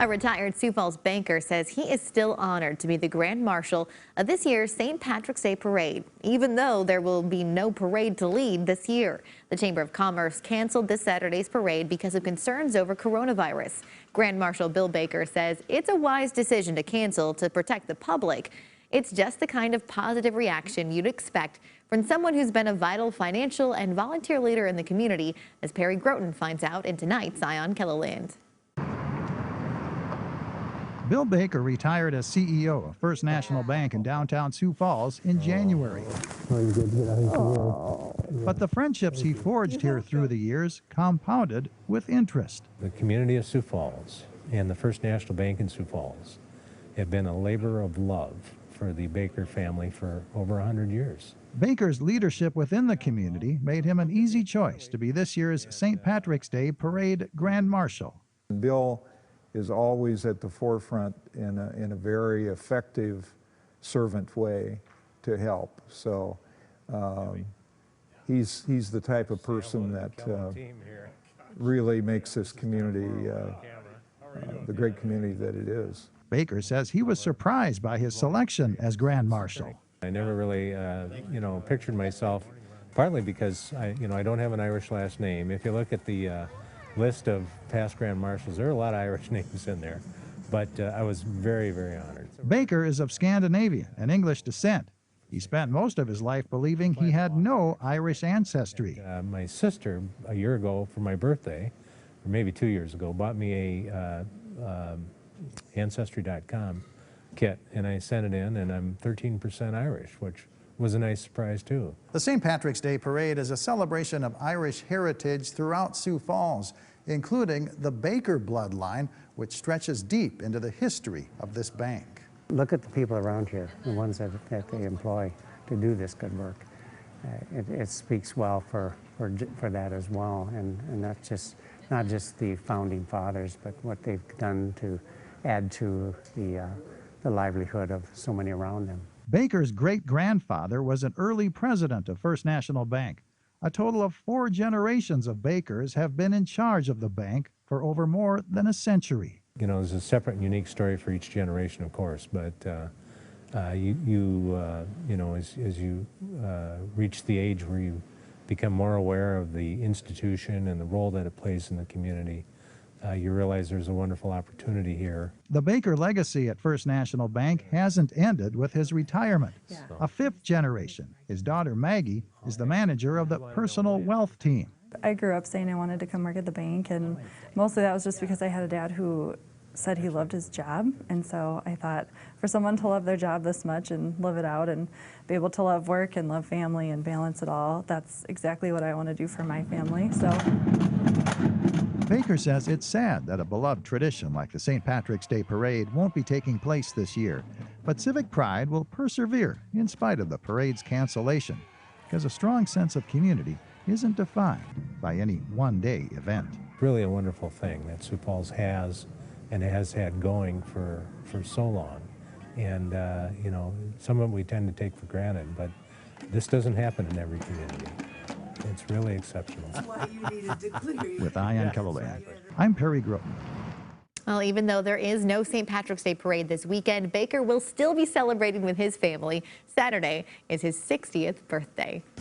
A retired Sioux Falls banker says he is still honored to be the Grand Marshal of this year's St. Patrick's Day Parade, even though there will be no parade to lead this year. The Chamber of Commerce canceled this Saturday's parade because of concerns over coronavirus. Grand Marshal Bill Baker says it's a wise decision to cancel to protect the public. It's just the kind of positive reaction you'd expect from someone who's been a vital financial and volunteer leader in the community, as Perry Groton finds out in tonight's Eye on KELOLAND. Bill Baker retired as CEO of First National Bank in downtown Sioux Falls in January. But the friendships he forged here through the years compounded with interest. The community of Sioux Falls and the First National Bank in Sioux Falls have been a labor of love for the Baker family for over 100 years. Baker's leadership within the community made him an easy choice to be this year's St. Patrick's Day Parade Grand Marshal. Bill is always at the forefront in a very effective servant way to help. So he's the type of person that really makes this community the great community that it is. Baker says he was surprised by his selection as Grand Marshal. I never really, pictured myself, partly because I don't have an Irish last name. If you look at the list of past Grand Marshals, there are a lot of Irish names in there, but I was very, very honored. Baker is of Scandinavian and English descent. He spent most of his life bing he had no Irish ancestry. My sister, a year ago for my birthday, or maybe 2 years ago, bought me a Ancestry.com kit, and I sent it in, and I'm 13% Irish, which was a nice surprise too. The St. Patrick's Day Parade is a celebration of Irish heritage throughout Sioux Falls, including the Baker bloodline, which stretches deep into the history of this bank. Look at the people around here, the ones that they employ to do this good work. It speaks well for that as well, and that's just not just the founding fathers, but what they've done to add to the livelihood of so many around them. Baker's great-grandfather was an early president of First National Bank. A total of 4 generations of Bakers have been in charge of the bank for over more than a century. You know, there's a separate and unique story for each generation, of course, but as you reach the age where you become more aware of the institution and the role that it plays in the community, you realize there's a wonderful opportunity here. The Baker legacy at First National Bank hasn't ended with his retirement. Yeah. A 5th generation, his daughter Maggie, is the manager of the personal wealth team. I grew up saying I wanted to come work at the bank, and mostly that was just because I had a dad who said he loved his job, and so I thought for someone to love their job this much and live it out and be able to love work and love family and balance it all, that's exactly what I want to do for my family. So Baker says it's sad that a beloved tradition like the St. Patrick's Day Parade won't be taking place this year, but civic pride will persevere in spite of the parade's cancellation, because a strong sense of community isn't defined by any one-day event. Really a wonderful thing that Sioux Falls has and has had going for so long. And, some of it we tend to take for granted, but this doesn't happen in every community. It's really exceptional. With Eye on KELOLAND, I'm Perry Groton. Well, even though there is no St. Patrick's Day Parade this weekend, Baker will still be celebrating with his family. Saturday is his 60th birthday.